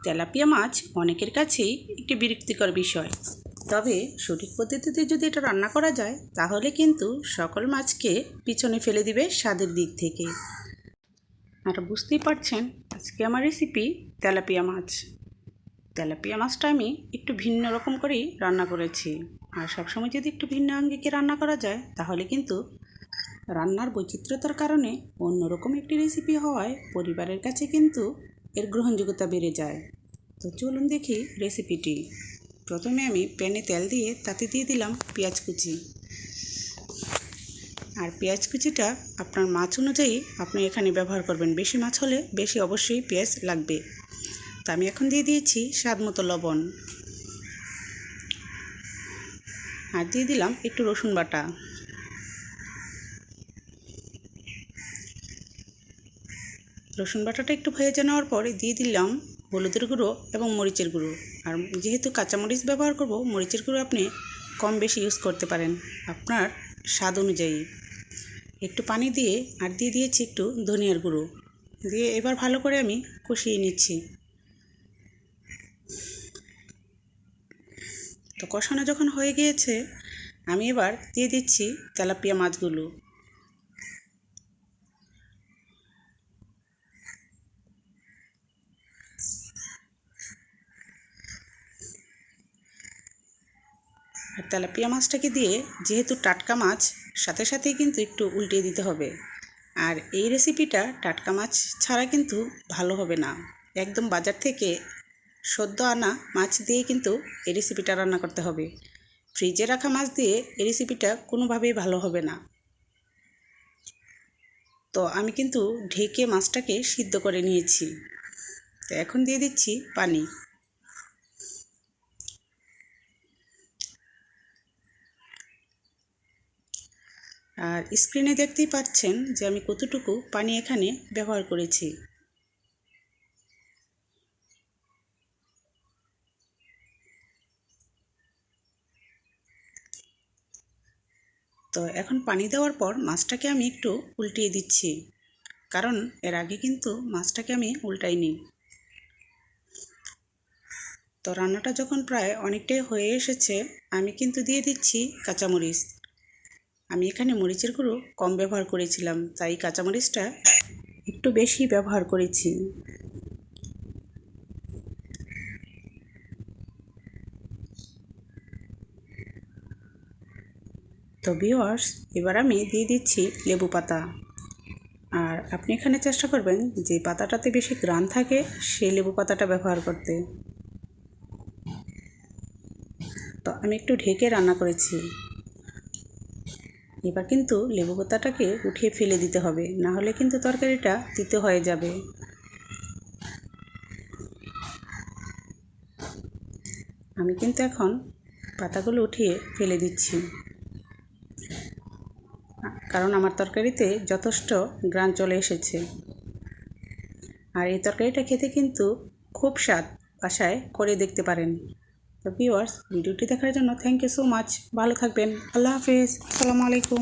Tilapia মাছ অনেকের কাছেই একটি বিরক্তিকর বিষয়, তবে সঠিক পদ্ধতিতে যদি এটা রান্না করা যায় তাহলে কিন্তু সকল মাছকে পিছনে ফেলে দিবে স্বাদের দিক থেকে। আর বুঝতেই পারছেন আজকে আমার রেসিপি তেলাপিয়া মাছ। তেলাপিয়া মাছটা আমি একটু ভিন্ন রকম করেই রান্না করেছি। আর সবসময় যদি একটু ভিন্ন আঙ্গিকে রান্না করা যায় তাহলে কিন্তু রান্নার বৈচিত্র্যতার কারণে অন্যরকম একটি রেসিপি হওয়ায় পরিবারের কাছে কিন্তু এর গ্রহণযোগ্যতা বেড়ে যায়। তো চলুন দেখি রেসিপিটি। প্রথমে আমি প্যানে তেল দিয়ে তাতে দিয়ে দিলাম পেঁয়াজ কুচি। আর পেঁয়াজ কুচিটা আপনার মাছ অনুযায়ী আপনি এখানে ব্যবহার করবেন, বেশি মাছ হলে বেশি অবশ্যই পেঁয়াজ লাগবে। তো আমি এখন দিয়ে দিয়েছি স্বাদ মতো লবণ, আর দিয়ে দিলাম একটু রসুন বাটা। রসুন বাটাটা একটু ভেজে নেওয়ার পরে দিয়ে দিলাম হলুদের গুঁড়ো এবং মরিচের গুঁড়ো। আর যেহেতু কাঁচামরিচ ব্যবহার করব, মরিচের গুঁড়ো আপনি কম বেশি ইউজ করতে পারেন আপনার স্বাদ অনুযায়ী। একটু পানি দিয়ে আর দিয়ে দিয়েছি একটু ধনিয়ার গুঁড়ো দিয়ে এবার ভালো করে আমি কষিয়ে নিচ্ছি। তো কষানো যখন হয়ে গিয়েছে আমি এবার দিয়ে দিচ্ছি তেলাপিয়া মাছগুলো। আর তেলাপিয়া মাছটাকে দিয়ে যেহেতু টাটকা মাছ, সাথে সাথেই কিন্তু একটু উল্টিয়ে দিতে হবে। আর এই রেসিপিটা টাটকা মাছ ছাড়া কিন্তু ভালো হবে না। একদম বাজার থেকে সদ্য আনা মাছ দিয়ে কিন্তু এই রেসিপিটা রান্না করতে হবে। ফ্রিজে রাখা মাছ দিয়ে এই রেসিপিটা কোনোভাবেই ভালো হবে না। তো আমি কিন্তু ঢেকে মাছটাকে সিদ্ধ করে নিয়েছি। তো এখন দিয়ে দিচ্ছি পানি। আর স্ক্রিনে দেখতেই পাচ্ছেন যে আমি কতটুকু পানি এখানে ব্যবহার করেছি। তো এখন পানি দেওয়ার পর মাছটাকে আমি একটু উল্টিয়ে দিচ্ছি, কারণ এর আগে কিন্তু মাছটাকে আমি উল্টাইনি। তো রান্নাটা যখন প্রায় অনেকটাই হয়ে এসেছে আমি কিন্তু দিয়ে দিচ্ছি কাঁচামরিচ। আমি এখানে মরিচের গুঁড়ো কম ব্যবহার করেছিলাম, তাই কাঁচামরিচটা একটু বেশি ব্যবহার করেছি। তো ভিউয়ার্স, এবার আমি দিয়ে দিচ্ছি লেবু পাতা। আর আপনি এখানে চেষ্টা করবেন যে পাতাটাতে বেশি ঘ্রাণ থাকে সেই লেবু পাতাটা ব্যবহার করতে। তো আমি একটু ঢেকে রান্না করেছি। এবার কিন্তু লেবু পাতাটাকে উঠিয়ে ফেলে দিতে হবে, না হলে কিন্তু তরকারিটা তিতো হয়ে যাবে। আমি কিন্তু এখন পাতাগুলো উঠিয়ে ফেলে দিচ্ছি, কারণ আমার তরকারিতে যথেষ্ট ঘ্রাণ চলে এসেছে। আর এই তরকারিটা খেতে কিন্তু খুব স্বাদ, বাসায় করে দেখতে পারেন। তো ভিউয়ার্স, ভিডিওটি দেখার জন্য থ্যাংক ইউ সো মাচ। ভালো থাকবেন। আল্লাহ হাফেজ। আসসালামু আলাইকুম।